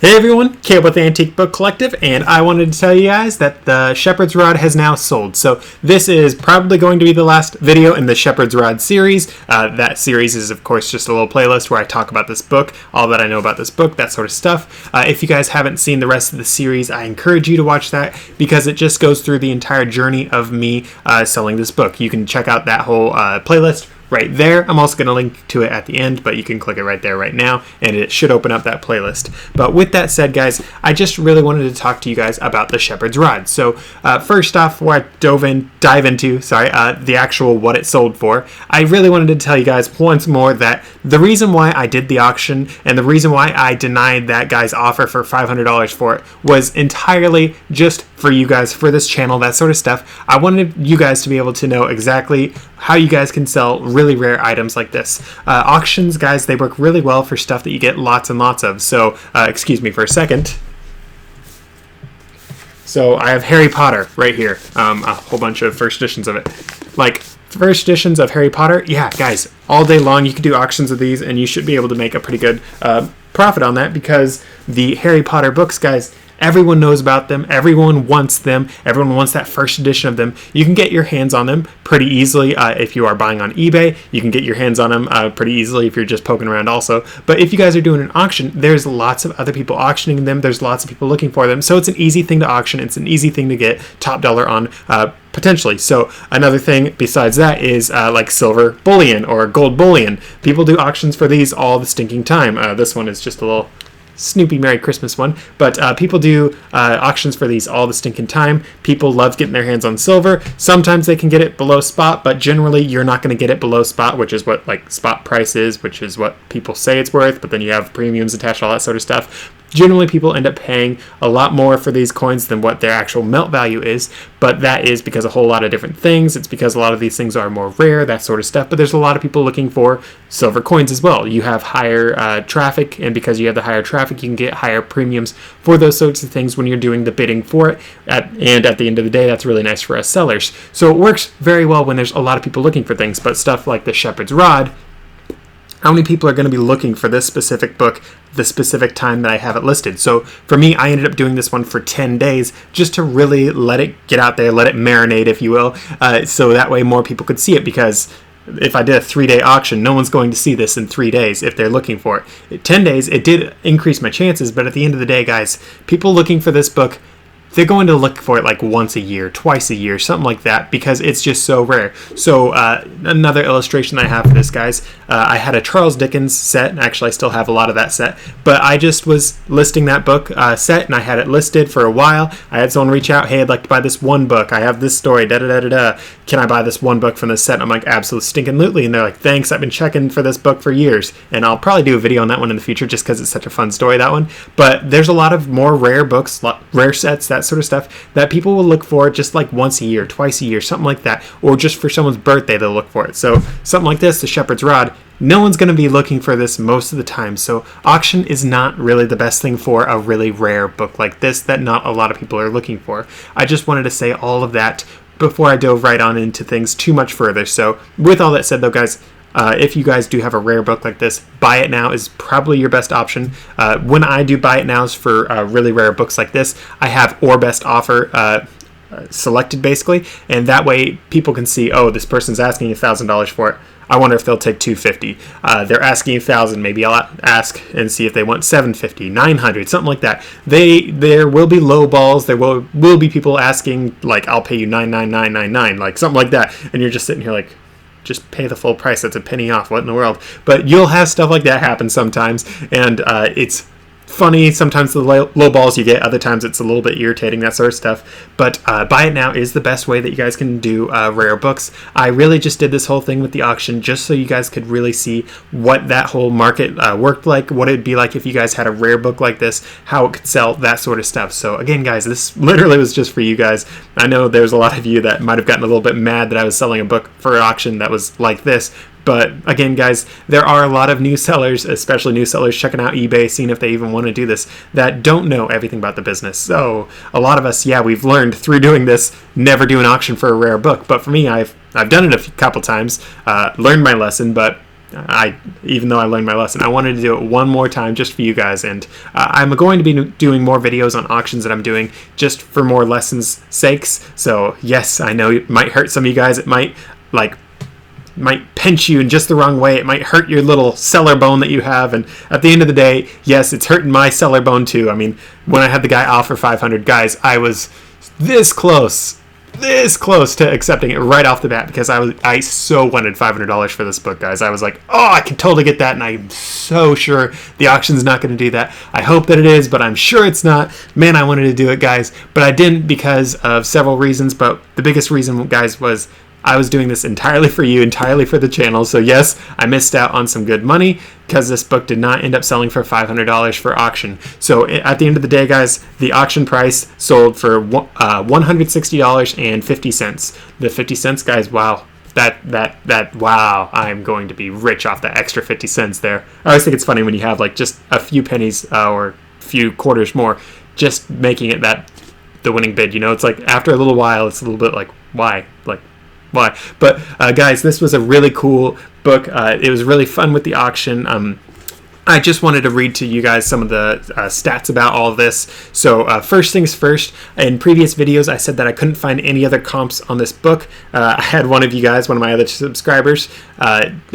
Hey everyone, Caleb with the Antique Book Collective, and I wanted to tell you guys that the Shepherd's Rod has now sold. So this is probably going to be the last video in the Shepherd's Rod series. That series is, of course, just a little playlist where I talk about this book, all that I know about this book, that sort of stuff. If you guys haven't seen the rest of the series, I encourage you to watch that because it just goes through the entire journey of me selling this book. You can check out that whole playlist right there. I'm also going to link to it at the end, but you can click it right there right now, and it should open up that playlist. But with that said, guys, I just really wanted to talk to you guys about the Shepherd's Rod. So first off, before I dive into the actual what it sold for, I really wanted to tell you guys once more that the reason why I did the auction and the reason why I denied that guy's offer for $500 for it was entirely just for you guys, for this channel, that sort of stuff. I wanted you guys to be able to know exactly how you guys can sell really rare items like this. Auctions, guys, they work really well for stuff that you get lots and lots of. So, excuse me for a second. So I have Harry Potter right here. A whole bunch of first editions of it. Like, first editions of Harry Potter, yeah, guys, all day long you can do auctions of these and you should be able to make a pretty good profit on that because the Harry Potter books, guys, everyone knows about them. Everyone wants them. Everyone wants that first edition of them. You can get your hands on them pretty easily if you are buying on eBay. You can get your hands on them pretty easily if you're just poking around also. But if you guys are doing an auction, there's lots of other people auctioning them. There's lots of people looking for them. So it's an easy thing to auction. It's an easy thing to get top dollar on potentially. So another thing besides that is like silver bullion or gold bullion. People do auctions for these all the stinking time. This one is just a little Snoopy Merry Christmas one, but people do auctions for these all the stinking time. People love getting their hands on silver. Sometimes they can get it below spot, but generally you're not going to get it below spot, which is what like spot price is, which is what people say it's worth, but then you have premiums attached, all that sort of stuff. Generally, people end up paying a lot more for these coins than what their actual melt value is, but that is because a whole lot of different things. It's because a lot of these things are more rare, that sort of stuff, but there's a lot of people looking for silver coins as well. You have higher traffic, and because you have the higher traffic, you can get higher premiums for those sorts of things when you're doing the bidding for it, and at the end of the day, that's really nice for us sellers. So it works very well when there's a lot of people looking for things, but stuff like the Shepherd's Rod, how many people are going to be looking for this specific book the specific time that I have it listed? So for me, I ended up doing this one for 10 days just to really let it get out there, let it marinate, if you will, so that way more people could see it, because if I did a 3-day auction, no one's going to see this in 3 days if they're looking for it. 10 days, it did increase my chances, but at the end of the day, guys, people looking for this book, they're going to look for it like once a year, twice a year, something like that, because it's just so rare. So another illustration that I have for this, guys, I had a Charles Dickens set, and actually I still have a lot of that set, but I just was listing that book set, and I had it listed for a while. I had someone reach out, hey, I'd like to buy this one book. I have this story, da-da-da-da-da. Can I buy this one book from this set? And I'm like, absolutely stinking-lutely. And they're like, thanks, I've been checking for this book for years. And I'll probably do a video on that one in the future just because it's such a fun story, that one. But there's a lot of more rare books, rare sets, that sort of stuff that people will look for just like once a year, twice a year, something like that, or just for someone's birthday they'll look for it. So something like this, the Shepherd's Rod, no one's going to be looking for this most of the time. So auction is not really the best thing for a really rare book like this that not a lot of people are looking for. I just wanted to say all of that before I dove right on into things too much further. So with all that said though, guys, if you guys do have a rare book like this, buy it now is probably your best option. When I do buy it nows for really rare books like this, I have or best offer selected basically, and that way people can see, oh, this person's asking $1,000 for it. I wonder if they'll take $250. They're asking $1,000. Maybe I'll ask and see if they want $750, $900, something like that. There will be low balls. There will be people asking like, I'll pay you $999.99, like something like that, and you're just sitting here like, just pay the full price. That's a penny off. What in the world? But you'll have stuff like that happen sometimes, and it's funny. Sometimes the low balls you get, other times it's a little bit irritating, that sort of stuff. But buy it now is the best way that you guys can do rare books. I really just did this whole thing with the auction just so you guys could really see what that whole market worked like, what it'd be like if you guys had a rare book like this, how it could sell, that sort of stuff. So again, guys, this literally was just for you guys. I know there's a lot of you that might have gotten a little bit mad that I was selling a book for auction that was like this. But again, guys, there are a lot of new sellers, especially new sellers checking out eBay, seeing if they even want to do this, that don't know everything about the business. So a lot of us, yeah, we've learned through doing this, never do an auction for a rare book. But for me, I've done it a couple times, learned my lesson, but even though I learned my lesson, I wanted to do it one more time just for you guys. And I'm going to be doing more videos on auctions that I'm doing just for more lessons sakes. So yes, I know it might hurt some of you guys. It might pinch you in just the wrong way. It might hurt your little cellar bone that you have. And at the end of the day, yes, it's hurting my cellar bone too. I mean, when I had the guy offer 500, guys, I was this close to accepting it right off the bat, because I so wanted $500 for this book, guys. I was like, oh, I can totally get that, and I'm so sure the auction's not going to do that. I hope that it is, but I'm sure it's not. Man, I wanted to do it, guys, but I didn't because of several reasons. But the biggest reason, guys, was I was doing this entirely for you, entirely for the channel. So yes, I missed out on some good money because this book did not end up selling for $500 for auction. So at the end of the day, guys, the auction price sold for $160.50. The 50 cents, guys, wow. Wow, I'm going to be rich off that extra 50 cents there. I always think it's funny when you have like just a few pennies or a few quarters more, just making it the winning bid. You know, it's like after a little while, it's a little bit like, why? But guys, this was a really cool book. It was really fun with the auction. I just wanted to read to you guys some of the stats about all of this. So first things first, in previous videos I said that I couldn't find any other comps on this book. I had one of you guys, one of my other subscribers,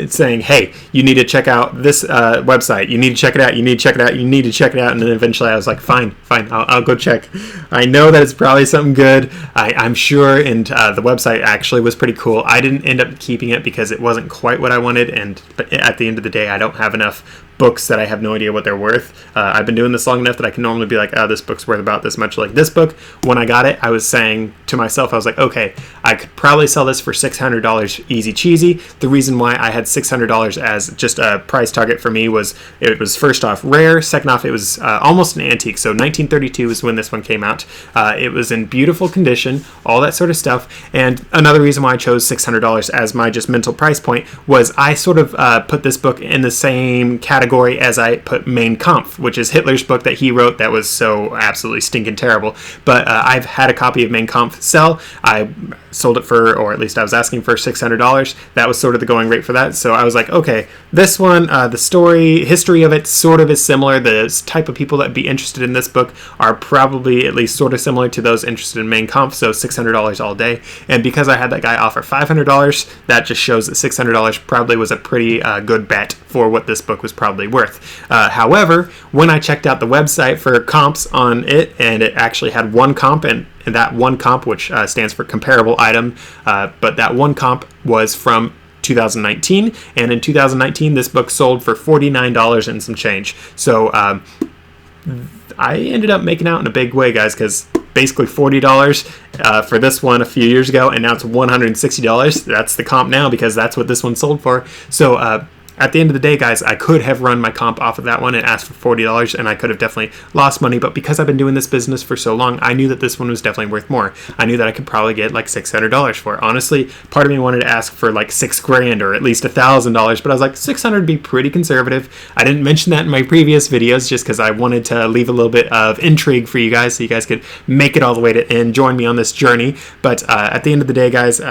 saying, hey, you need to check out this website. You need to check it out. You need to check it out. You need to check it out. And then eventually I was like, fine, I'll go check. I know that it's probably something good. I'm sure, and the website actually was pretty cool. I didn't end up keeping it because it wasn't quite what I wanted, but at the end of the day, I don't have enough books that I have no idea what they're worth. I've been doing this long enough that I can normally be like, oh, this book's worth about this much. Like this book, when I got it, I was saying to myself, I was like, okay, I could probably sell this for $600 easy cheesy. The reason why I had $600 as just a price target for me was it was first off rare, second off it was almost an antique. So 1932 is when this one came out. It was in beautiful condition, all that sort of stuff. And another reason why I chose $600 as my just mental price point was I sort of put this book in the same category as I put Mein Kampf, which is Hitler's book that he wrote that was so absolutely stinking terrible. But I've had a copy of Mein Kampf sell. I sold it for, or at least I was asking for $600. That was sort of the going rate for that. So I was like, okay, this one, the history of it sort of is similar. The type of people that would be interested in this book are probably at least sort of similar to those interested in Mein Kampf, so $600 all day. And because I had that guy offer $500, that just shows that $600 probably was a pretty good bet for what this book was probably worth. However, when I checked out the website for comps on it, and it actually had one comp, and that one comp, which stands for comparable item, but that one comp was from 2019, and in 2019 this book sold for $49 and some change. So I ended up making out in a big way, guys, because basically $40 for this one a few years ago, and now it's $160. That's the comp now because that's what this one sold for. So at the end of the day, guys, I could have run my comp off of that one and asked for $40, and I could have definitely lost money. But because I've been doing this business for so long, I knew that this one was definitely worth more. I knew that I could probably get like $600 for it. Honestly, part of me wanted to ask for like $6,000 or at least $1,000, but I was like, $600 would be pretty conservative. I didn't mention that in my previous videos just because I wanted to leave a little bit of intrigue for you guys so you guys could make it all the way to end, join me on this journey. But at the end of the day, guys,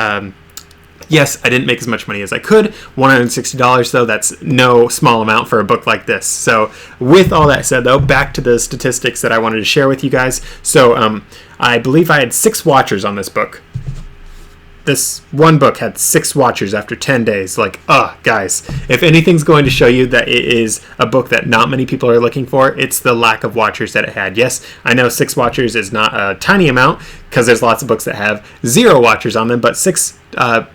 yes, I didn't make as much money as I could. $160, though, that's no small amount for a book like this. So with all that said, though, back to the statistics that I wanted to share with you guys. So I believe I had 6 watchers on this book. This one book had 6 watchers after 10 days. Like, guys, if anything's going to show you that it is a book that not many people are looking for, it's the lack of watchers that it had. Yes, I know 6 watchers is not a tiny amount because there's lots of books that have 0 watchers on them, but 6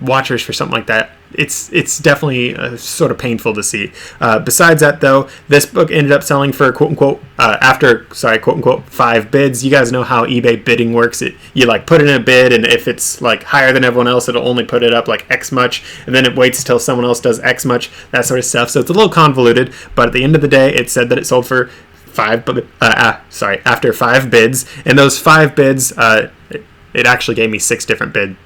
watchers for something like that, it's definitely sort of painful to see. Besides that, though, this book ended up selling for quote-unquote, quote-unquote 5 bids. You guys know how eBay bidding works. You like put in a bid, and if it's like higher than everyone else, it'll only put it up like X much, and then it waits till someone else does X much, that sort of stuff. So it's a little convoluted, but at the end of the day, it said that it sold for after 5 bids, and those 5 bids, it actually gave me 6 different bids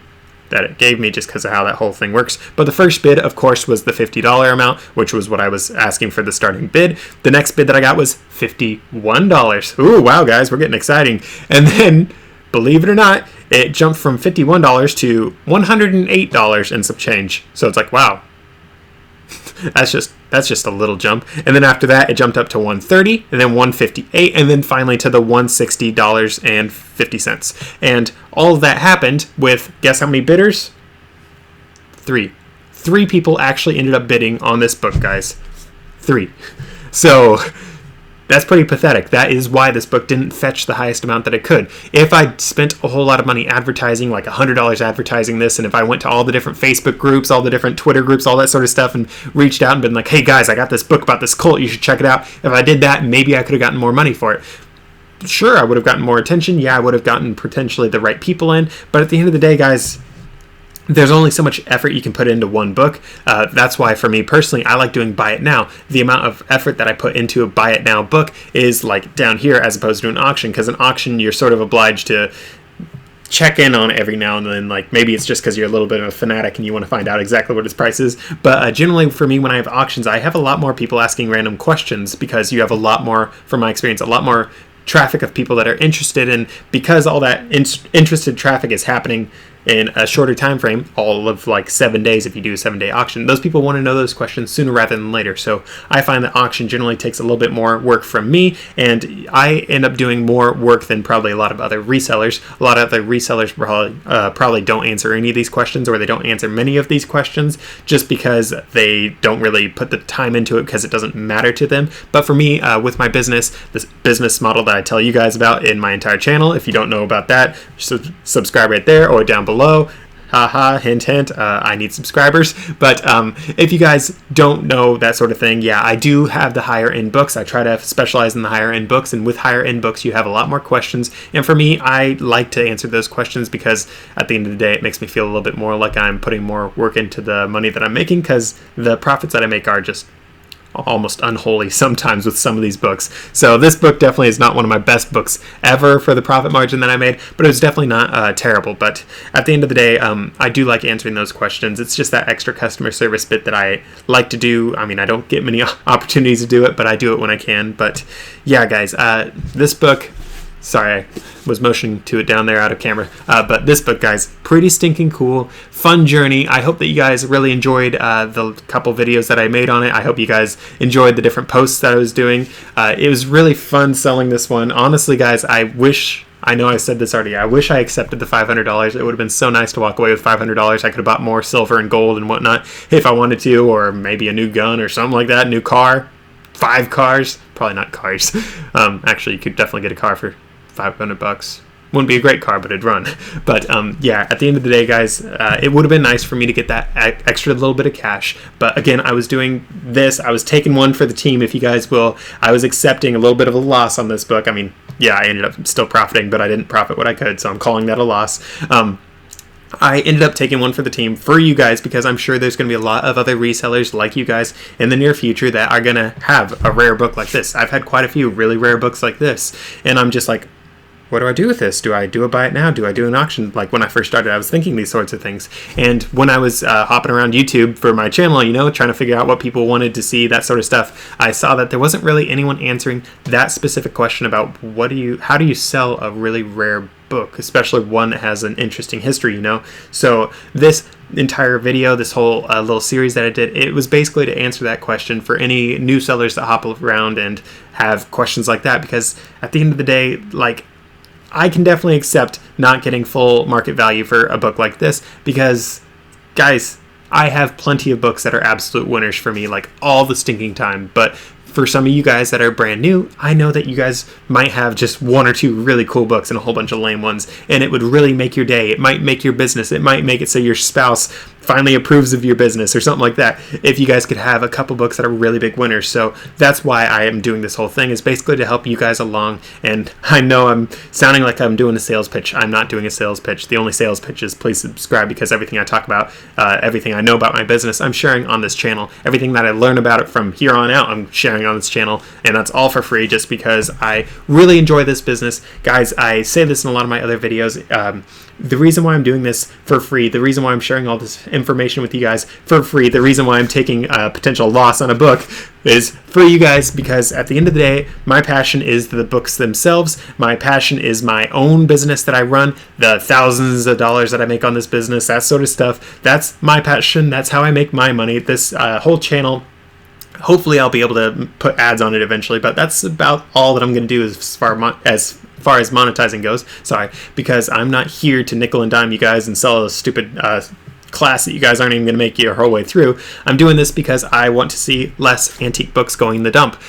that it gave me just because of how that whole thing works. But the first bid, of course, was the $50 amount, which was what I was asking for the starting bid. The next bid that I got was $51. Ooh, wow, guys, we're getting exciting. And then, believe it or not, it jumped from $51 to $108 and some change. So it's like, wow. That's just a little jump. And then after that, it jumped up to 130, and then 158, and then finally to the $160.50. And all of that happened with, guess how many bidders? 3. 3 people actually ended up bidding on this book, guys. 3. So that's pretty pathetic. That is why this book didn't fetch the highest amount that it could. If I spent a whole lot of money advertising, like $100 advertising this, and if I went to all the different Facebook groups, all the different Twitter groups, all that sort of stuff, and reached out and been like, hey guys, I got this book about this cult, you should check it out. If I did that, maybe I could have gotten more money for it. Sure, I would have gotten more attention. Yeah, I would have gotten potentially the right people in. But at the end of the day, guys, there's only so much effort you can put into one book. That's why, for me personally, I like doing buy it now. The amount of effort that I put into a buy it now book is like down here as opposed to an auction, because an auction, you're sort of obliged to check in on every now and then. Like, maybe it's just because you're a little bit of a fanatic and you want to find out exactly what its price is. But generally, for me, when I have auctions, I have a lot more people asking random questions, because you have a lot more, from my experience, a lot more traffic of people that are interested in, because all that interested traffic is happening in a shorter time frame, all of like 7 days if you do a 7-day auction. Those people want to know those questions sooner rather than later. So I find that auction generally takes a little bit more work from me, and I end up doing more work than probably a lot of other resellers. A lot of other resellers probably don't answer any of these questions, or they don't answer many of these questions just because they don't really put the time into it, because it doesn't matter to them. But for me, with my business, this business model that I tell you guys about in my entire channel, if you don't know about that, subscribe right there or down below. Haha, hint, hint, I need subscribers. But if you guys don't know that sort of thing, yeah, I do have the higher end books. I try to specialize in the higher end books, and with higher end books, you have a lot more questions. And for me, I like to answer those questions, because at the end of the day, it makes me feel a little bit more like I'm putting more work into the money that I'm making, because the profits that I make are just almost unholy sometimes with some of these books. So this book definitely is not one of my best books ever for the profit margin that I made, but it was definitely not terrible. But at the end of the day, I do like answering those questions. It's just that extra customer service bit that I like to do. I mean, I don't get many opportunities to do it, but I do it when I can. But yeah, guys, this book, sorry, I was motioning to it down there out of camera. But this book, guys, pretty stinking cool. Fun journey. I hope that you guys really enjoyed the couple videos that I made on it. I hope you guys enjoyed the different posts that I was doing. It was really fun selling this one. Honestly, guys, I know I said this already. I wish I accepted the $500. It would have been so nice to walk away with $500. I could have bought more silver and gold and whatnot if I wanted to, or maybe a new gun or something like that, new car, 5 cars. Probably not cars. Actually, you could definitely get a car for $500. Wouldn't be a great car, but it'd run. But yeah, at the end of the day, guys, it would have been nice for me to get that extra little bit of cash. But again, I was doing this. I was taking one for the team, if you guys will. I was accepting a little bit of a loss on this book. I mean, yeah, I ended up still profiting, but I didn't profit what I could, so I'm calling that a loss. I ended up taking one for the team for you guys, because I'm sure there's going to be a lot of other resellers like you guys in the near future that are going to have a rare book like this. I've had quite a few really rare books like this, and I'm just like, what do I do with this? Do I do a buy it now? Do I do an auction? Like, when I first started, I was thinking these sorts of things. And when I was hopping around YouTube for my channel, you know, trying to figure out what people wanted to see, that sort of stuff, I saw that there wasn't really anyone answering that specific question about how do you sell a really rare book, especially one that has an interesting history, you know? So this entire video, this whole little series that I did, it was basically to answer that question for any new sellers that hop around and have questions like that, because at the end of the day, like, I can definitely accept not getting full market value for a book like this, because, guys, I have plenty of books that are absolute winners for me, like, all the stinking time. But for some of you guys that are brand new, I know that you guys might have just 1 or 2 really cool books and a whole bunch of lame ones, and it would really make your day. It might make your business. It might make it so your spouse finally approves of your business or something like that, if you guys could have a couple books that are really big winners. So that's why I am doing this whole thing, is basically to help you guys along. And I know I'm sounding like I'm doing a sales pitch. I'm not doing a sales pitch. The only sales pitch is please subscribe, because everything I talk about, everything I know about my business, I'm sharing on this channel. Everything that I learn about it from here on out, I'm sharing on this channel, and that's all for free, just because I really enjoy this business. Guys, I say this in a lot of my other videos. The reason why I'm doing this for free, the reason why I'm sharing all this information with you guys for free. The reason why I'm taking a potential loss on a book is for you guys, because at the end of the day, my passion is the books themselves. My passion is my own business that I run, the thousands of dollars that I make on this business, that sort of stuff. That's my passion. That's how I make my money. This whole channel, hopefully I'll be able to put ads on it eventually, but that's about all that I'm going to do as far as monetizing goes. Sorry, because I'm not here to nickel and dime you guys and sell a stupid class that you guys aren't even going to make your whole way through. I'm doing this because I want to see less antique books going in the dump,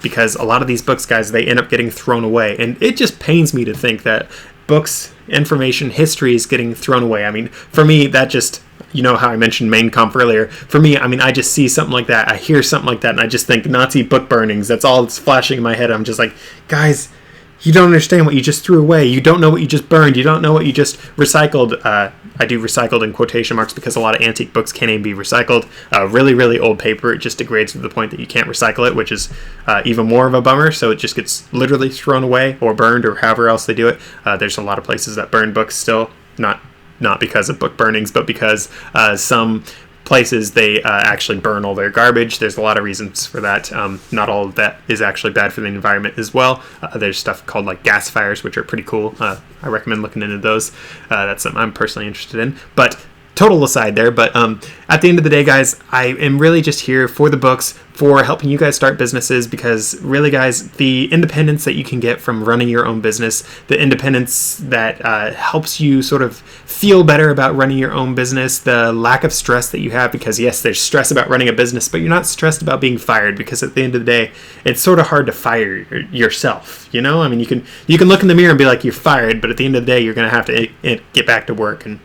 because a lot of these books, guys, they end up getting thrown away, and it just pains me to think that books, information, history is getting thrown away. I mean, for me, that just, you know how I mentioned Mein Kampf earlier. For me, I mean, I just see something like that, I hear something like that, and I just think Nazi book burnings. That's all that's flashing in my head. I'm just like, guys, you don't understand what you just threw away. You don't know what you just burned. You don't know what you just recycled. I do recycled in quotation marks because a lot of antique books can't even be recycled. Really, really old paper, it just degrades to the point that you can't recycle it, which is even more of a bummer. So it just gets literally thrown away or burned or however else they do it. There's a lot of places that burn books still, not because of book burnings, but because some places they actually burn all their garbage. There's a lot of reasons for that. Not all of that is actually bad for the environment as well. There's stuff called like gas fires, which are pretty cool. I recommend looking into those. That's something I'm personally interested in. But total aside there, but at the end of the day, guys, I am really just here for the books, for helping you guys start businesses, because really, guys, the independence that you can get from running your own business, the independence that helps you sort of feel better about running your own business, the lack of stress that you have, because yes, there's stress about running a business, but you're not stressed about being fired, because at the end of the day, it's sort of hard to fire yourself, you know? I mean, you can look in the mirror and be like, you're fired, but at the end of the day, you're going to have to get back to work and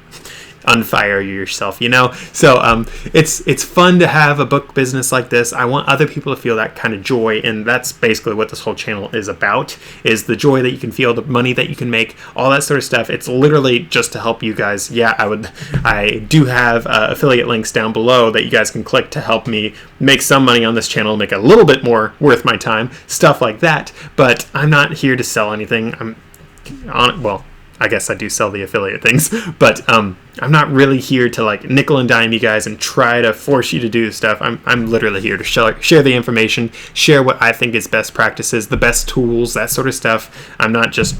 unfire yourself, you know? So it's fun to have a book business like this. I want other people to feel that kind of joy, and that's basically what this whole channel is about, is the joy that you can feel, the money that you can make, all that sort of stuff. It's literally just to help you guys. Yeah, I do have affiliate links down below that you guys can click to help me make some money on this channel, make it a little bit more worth my time, stuff like that. But I'm not here to sell anything. Well, I guess I do sell the affiliate things, but I'm not really here to like nickel and dime you guys and try to force you to do stuff. I'm literally here to share the information, share what I think is best practices, the best tools, that sort of stuff. I'm not just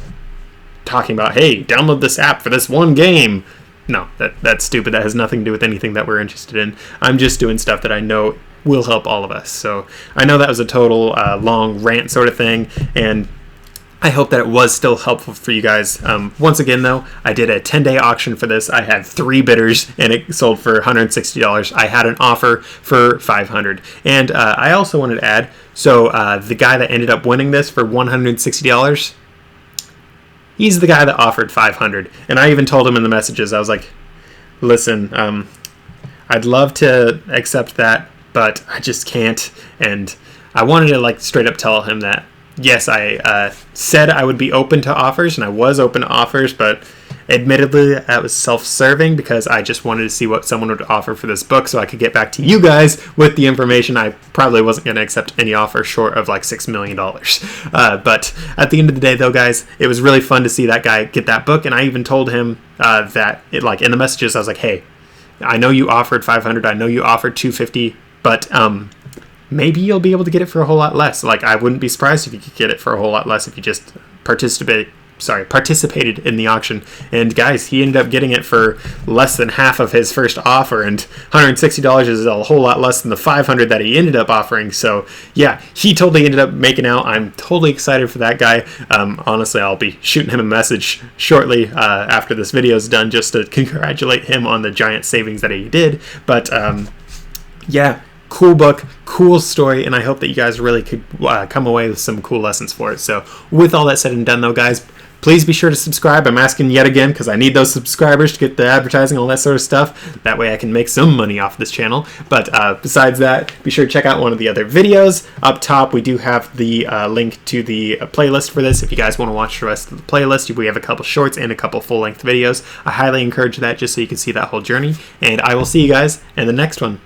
talking about, hey, download this app for this one game. No, that's stupid. That has nothing to do with anything that we're interested in. I'm just doing stuff that I know will help all of us. So I know that was a total long rant sort of thing, and I hope that it was still helpful for you guys. Once again, though, I did a 10-day auction for this. I had 3 bidders, and it sold for $160. I had an offer for $500. And I also wanted to add, so the guy that ended up winning this for $160, he's the guy that offered $500. And I even told him in the messages, I was like, listen, I'd love to accept that, but I just can't. And I wanted to like straight up tell him that, yes, I said I would be open to offers, and I was open to offers, but admittedly that was self-serving because I just wanted to see what someone would offer for this book so I could get back to you guys with the information. I probably wasn't going to accept any offer short of like $6 million. But at the end of the day, though, guys, it was really fun to see that guy get that book, and I even told him that it, like in the messages, I was like, hey, I know you offered $500, I know you offered $250, but maybe you'll be able to get it for a whole lot less. Like, I wouldn't be surprised if you could get it for a whole lot less if you just participated in the auction. And guys, he ended up getting it for less than half of his first offer, and $160 is a whole lot less than the $500 that he ended up offering. So yeah, he totally ended up making out. I'm totally excited for that guy. Honestly, I'll be shooting him a message shortly after this video is done just to congratulate him on the giant savings that he did. But yeah, cool book, cool story, and I hope that you guys really could come away with some cool lessons for it. So with all that said and done, though, guys, please be sure to subscribe. I'm asking yet again because I need those subscribers to get the advertising, all that sort of stuff. That way I can make some money off this channel. But besides that, be sure to check out one of the other videos. Up top, we do have the link to the playlist for this. If you guys want to watch the rest of the playlist, we have a couple shorts and a couple full-length videos. I highly encourage that just so you can see that whole journey. And I will see you guys in the next one.